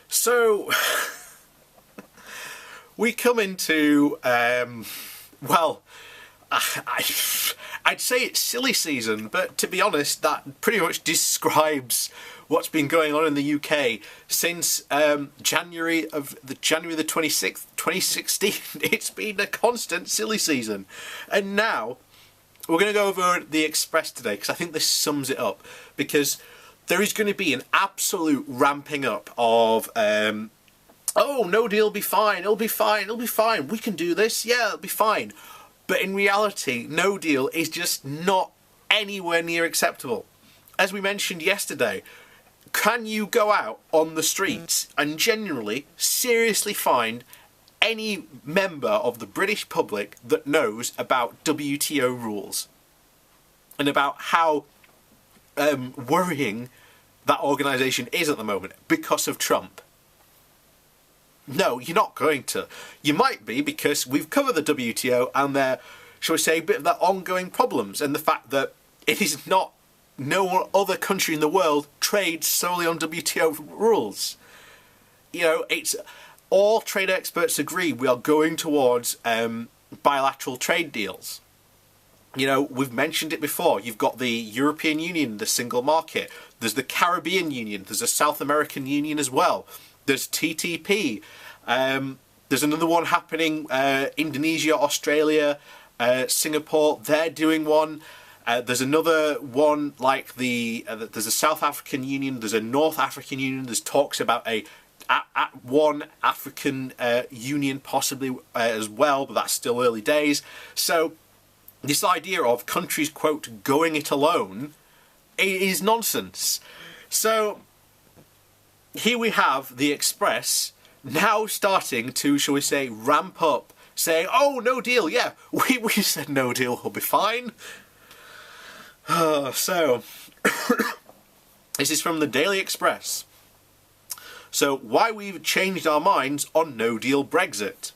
So, we come into, well, I'd say it's silly season, but to be honest, that pretty much describes what's been going on in the UK since January the 26th, 2016. It's been a constant silly season. And now, we're going to go over the Express today, because I think this sums it up. Because there is going to be an absolute ramping up of, oh, no deal will be fine, it'll be fine, it'll be fine, we can do this, yeah, it'll be fine. But in reality, no deal is just not anywhere near acceptable. As we mentioned yesterday, can you go out on the streets and genuinely, seriously find any member of the British public that knows about WTO rules? And about how worrying that organisation is at the moment because of Trump? No, you're not going to. You might be, because we've covered the WTO and their, shall we say, a bit of their ongoing problems, and the fact that it is not, no other country in the world trades solely on WTO rules. You know, it's, all trade experts agree we are going towards bilateral trade deals. You know, we've mentioned it before. You've got the European Union, the single market. There's the Caribbean Union. There's a South American Union as well. There's TTP. There's another one happening. Indonesia, Australia, Singapore. They're doing one. There's another one like there's a South African Union. There's a North African Union. There's talks about one African Union possibly as well, but that's still early days. So this idea of countries, quote, going it alone is nonsense. So here we have the Express now starting to, shall we say, ramp up, saying, oh, no deal, yeah, we said no deal will be fine. So, this is from the Daily Express. So, why we've changed our minds on No Deal Brexit.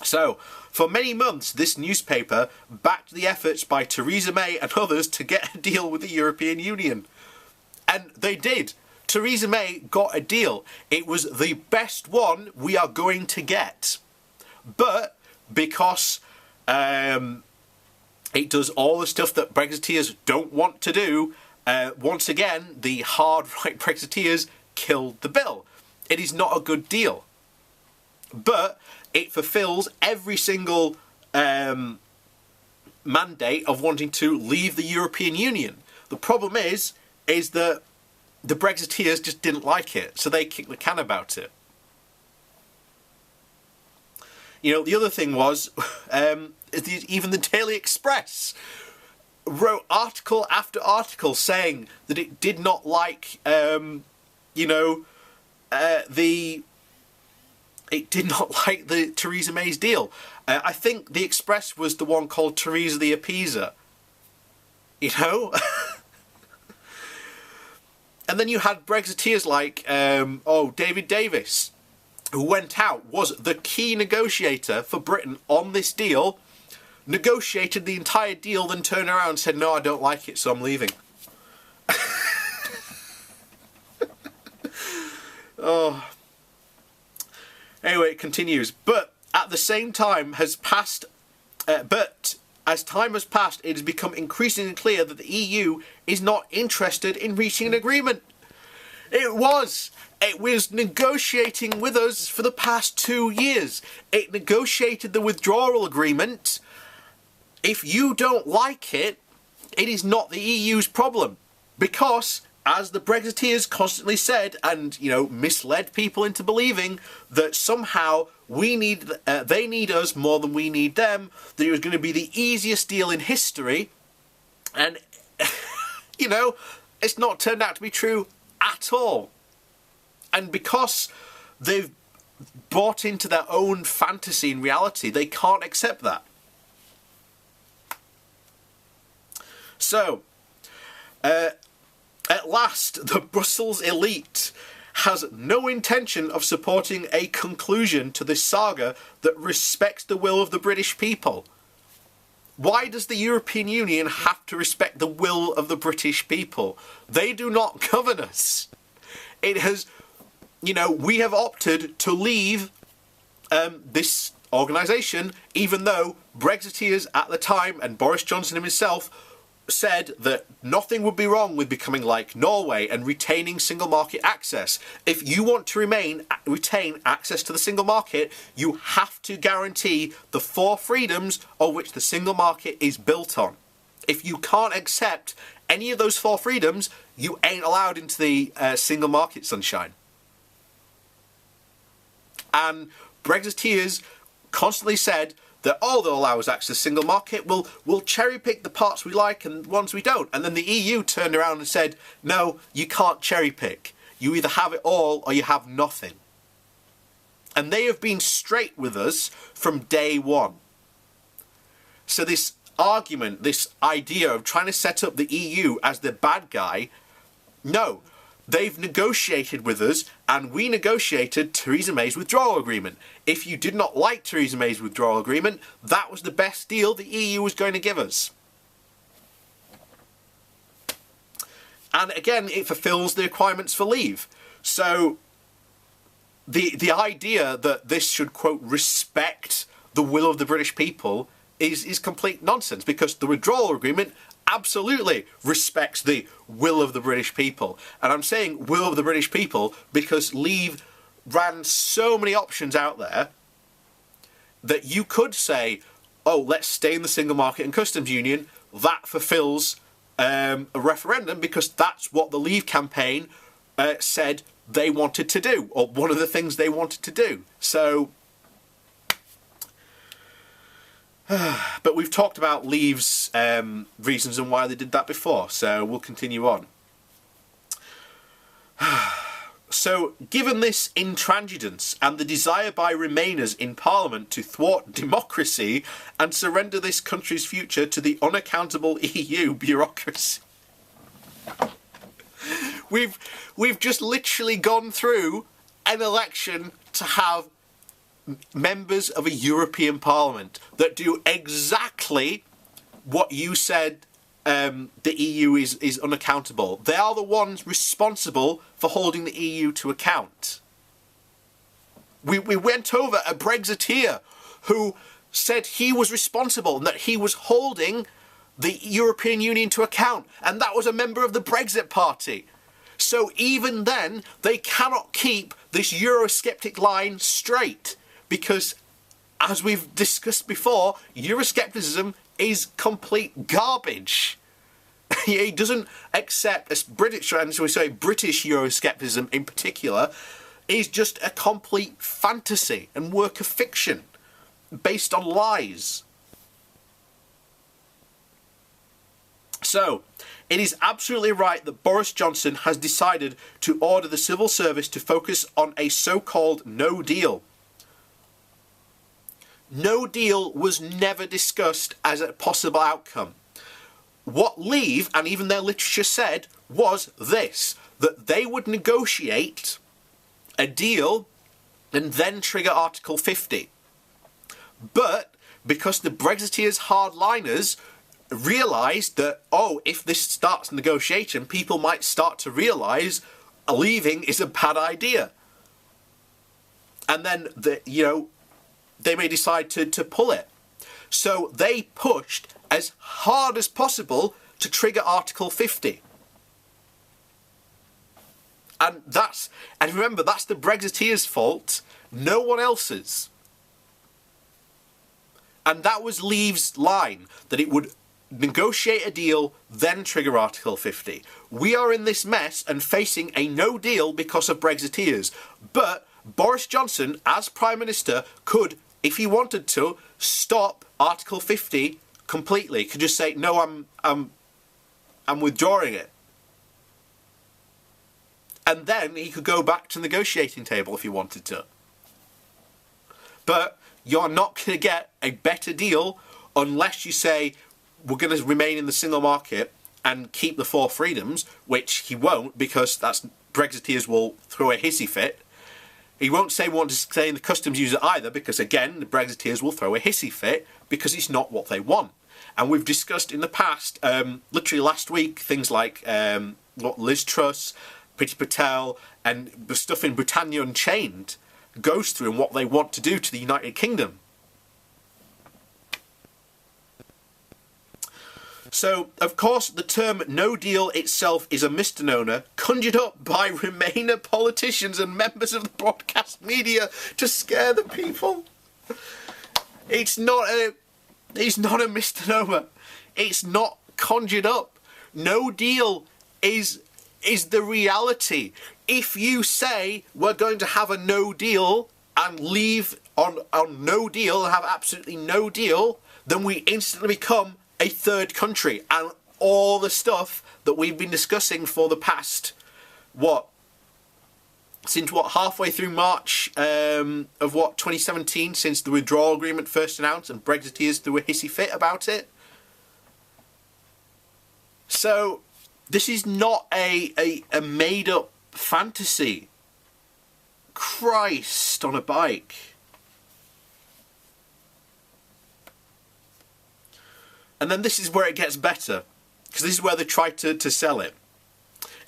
So, for many months, this newspaper backed the efforts by Theresa May and others to get a deal with the European Union. And they did. Theresa May got a deal. It was the best one we are going to get. But because it does all the stuff that Brexiteers don't want to do, once again, the hard right Brexiteers killed the bill. It is not a good deal. But it fulfills every single mandate of wanting to leave the European Union. The problem is that the Brexiteers just didn't like it, so they kicked the can about it. You know, the other thing was, even the Daily Express wrote article after article saying that it did not like, it did not like the Theresa May's deal. I think the Express was the one called Theresa the Appeaser. You know? And then you had Brexiteers like, David Davis, who went out, was the key negotiator for Britain on this deal, negotiated the entire deal, then turned around and said, no, I don't like it, so I'm leaving. Oh. Anyway, it continues. But at the same time has passed, as time has passed, it has become increasingly clear that the EU is not interested in reaching an agreement. It was negotiating with us for the past 2 years. It negotiated the withdrawal agreement. If you don't like it, it is not the EU's problem. Because, as the Brexiteers constantly said, and, misled people into believing that somehow they need us more than we need them, that it was going to be the easiest deal in history, and, it's not turned out to be true at all. And because they've bought into their own fantasy and reality, they can't accept that. So, at last, the Brussels elite has no intention of supporting a conclusion to this saga that respects the will of the British people. Why does the European Union have to respect the will of the British people? They do not govern us. It has you know, we have opted to leave this organisation, even though Brexiteers at the time and Boris Johnson himself said that nothing would be wrong with becoming like Norway and retaining single market access. If you want to retain access to the single market, you have to guarantee the 4 freedoms of which the single market is built on. If you can't accept any of those 4 freedoms, you ain't allowed into the single market, sunshine. And Brexiteers constantly said that, oh, they'll allow us access to the single market, we'll cherry pick the parts we like and the ones we don't. And then the EU turned around and said, no, you can't cherry pick. You either have it all or you have nothing. And they have been straight with us from day one. So this argument, this idea of trying to set up the EU as the bad guy, no. They've negotiated with us, and we negotiated Theresa May's withdrawal agreement. If you did not like Theresa May's withdrawal agreement, that was the best deal the EU was going to give us. And again, it fulfills the requirements for leave. So the idea that this should, quote, respect the will of the British people is complete nonsense, because the withdrawal agreement absolutely respects the will of the British people. And I'm saying will of the British people because Leave ran so many options out there that you could say, oh, let's stay in the single market and customs union. That fulfills a referendum, because that's what the Leave campaign said they wanted to do, or one of the things they wanted to do. So but we've talked about Leave's reasons and why they did that before, so we'll continue on. So, given this intransigence and the desire by Remainers in Parliament to thwart democracy and surrender this country's future to the unaccountable EU bureaucracy, we've just literally gone through an election to have members of a European Parliament that do exactly what you said the EU is unaccountable. They are the ones responsible for holding the EU to account. We went over a Brexiteer who said he was responsible and that he was holding the European Union to account, and that was a member of the Brexit Party. So even then, they cannot keep this Eurosceptic line straight. Because, as we've discussed before, Euroscepticism is complete garbage. He doesn't accept, as British, and so we say British Euroscepticism in particular, is just a complete fantasy and work of fiction based on lies. So, it is absolutely right that Boris Johnson has decided to order the civil service to focus on a so-called no deal. No deal was never discussed as a possible outcome. What Leave, and even their literature said, was this, that they would negotiate a deal and then trigger Article 50. But because the Brexiteers hardliners realised that, oh, if this starts negotiation, people might start to realise leaving is a bad idea. And then, they may decide to pull it. So they pushed as hard as possible to trigger Article 50. And remember, that's the Brexiteers' fault, no one else's. And that was Leave's line, that it would negotiate a deal, then trigger Article 50. We are in this mess and facing a no deal because of Brexiteers. But Boris Johnson, as Prime Minister, could, if he wanted to, stop Article 50 completely. Could just say, no, I'm withdrawing it. And then he could go back to the negotiating table if he wanted to. But you're not going to get a better deal unless you say, we're going to remain in the single market and keep the 4 freedoms, which he won't, because Brexiteers will throw a hissy fit. He won't say we want to stay in the customs union either, because again, the Brexiteers will throw a hissy fit because it's not what they want. And we've discussed in the past, literally last week, things like what Liz Truss, Priti Patel and the stuff in Britannia Unchained goes through and what they want to do to the United Kingdom. So, of course, the term No Deal itself is a misnomer conjured up by Remainer politicians and members of the broadcast media to scare the people. It's not a misnomer. It's not conjured up. No deal is the reality. If you say we're going to have a no deal and leave on no deal and have absolutely no deal, then we instantly become a third country, and all the stuff that we've been discussing for the past halfway through March of 2017, since the withdrawal agreement first announced and Brexiteers threw a hissy fit about it. So this is not a made up fantasy. Christ on a bike. And then this is where it gets better, because this is where they try to sell it.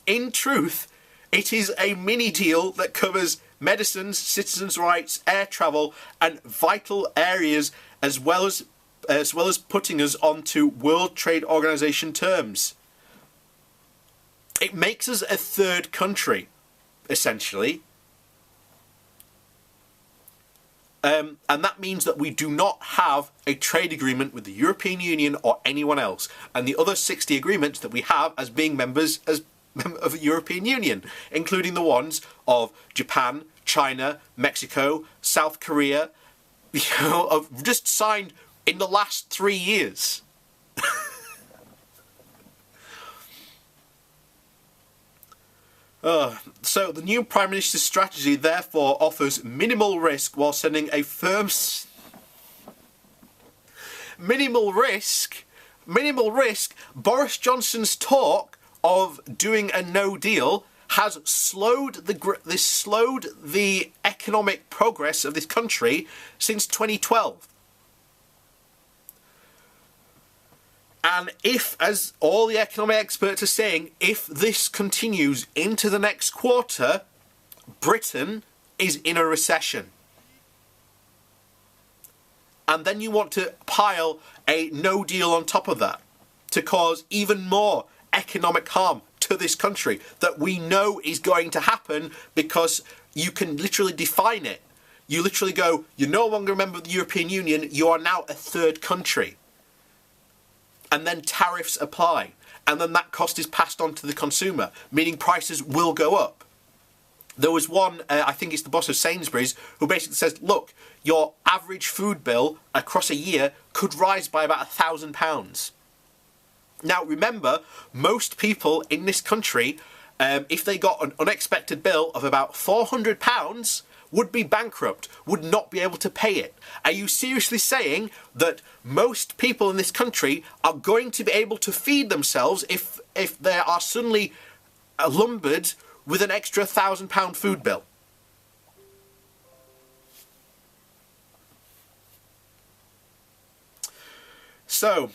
In truth, it is a mini deal that covers medicines, citizens' rights, air travel, and vital areas, as well as putting us onto World Trade Organization terms. It makes us a third country, essentially. And that means that we do not have a trade agreement with the European Union or anyone else. And the other 60 agreements that we have as being members of the European Union, including the ones of Japan, China, Mexico, South Korea, have just signed in the last 3 years. So the new Prime Minister's strategy therefore offers minimal risk while sending a firm... Minimal risk? Boris Johnson's talk of doing a no deal has slowed the economic progress of this country since 2012. And if, as all the economic experts are saying, if this continues into the next quarter, Britain is in a recession. And then you want to pile a no deal on top of that to cause even more economic harm to this country that we know is going to happen, because you can literally define it. You literally go, you're no longer a member of the European Union, you are now a third country. And then tariffs apply, and then that cost is passed on to the consumer, meaning prices will go up. There was one, I think it's the boss of Sainsbury's, who basically says, look, your average food bill across a year could rise by about £1,000. Now remember, most people in this country, if they got an unexpected bill of about £400, would be bankrupt, would not be able to pay it. Are you seriously saying that most people in this country are going to be able to feed themselves if they are suddenly lumbered with an extra £1,000 food bill? So,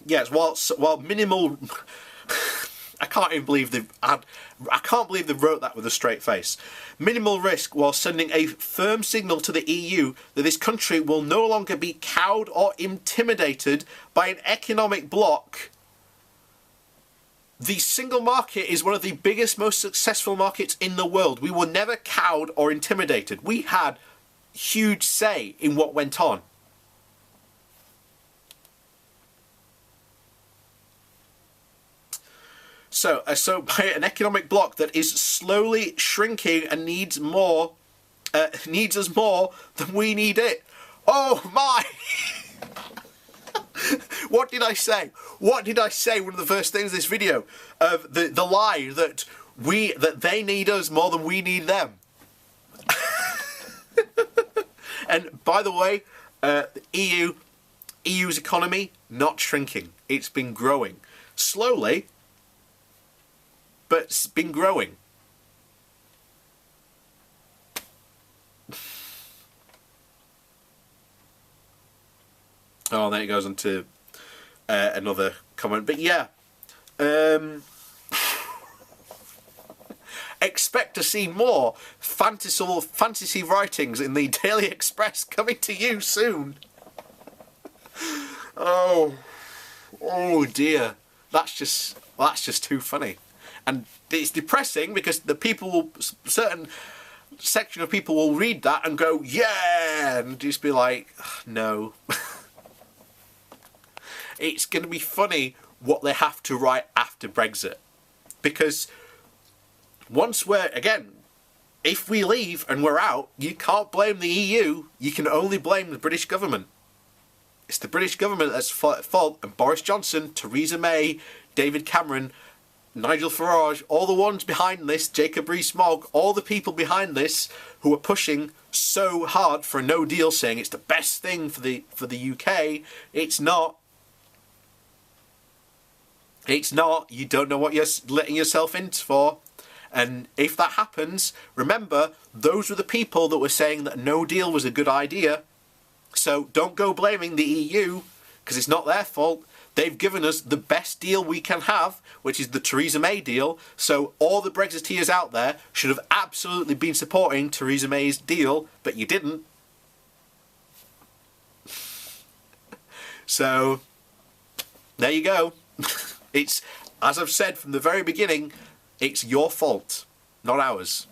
yes, while minimal... I can't believe they wrote that with a straight face. Minimal risk while sending a firm signal to the EU that this country will no longer be cowed or intimidated by an economic bloc. The single market is one of the biggest, most successful markets in the world. We were never cowed or intimidated. We had huge say in what went on. So by an economic bloc that is slowly shrinking and needs us more than we need it. Oh my! What did I say? What did I say? One of the first things in this video of the lie that they need us more than we need them. And by the way, the EU's economy not shrinking. It's been growing slowly. But it's been growing. Oh, then it goes on to another comment. But yeah. expect to see more fantasy writings in the Daily Express coming to you soon. Oh dear. That's just too funny. And it's depressing because certain section of people will read that and go, yeah, and just be like, no. It's going to be funny what they have to write after Brexit. Because once if we leave and we're out, you can't blame the EU, you can only blame the British government. It's the British government that's at fault, and Boris Johnson, Theresa May, David Cameron, Nigel Farage, all the ones behind this, Jacob Rees-Mogg, all the people behind this who are pushing so hard for a no deal, saying it's the best thing for the UK. It's not. It's not. You don't know what you're letting yourself in for. And if that happens, remember, those were the people that were saying that no deal was a good idea. So don't go blaming the EU, because it's not their fault. They've given us the best deal we can have, which is the Theresa May deal. So all the Brexiteers out there should have absolutely been supporting Theresa May's deal, but you didn't. So there you go. It's, as I've said from the very beginning, it's your fault, not ours.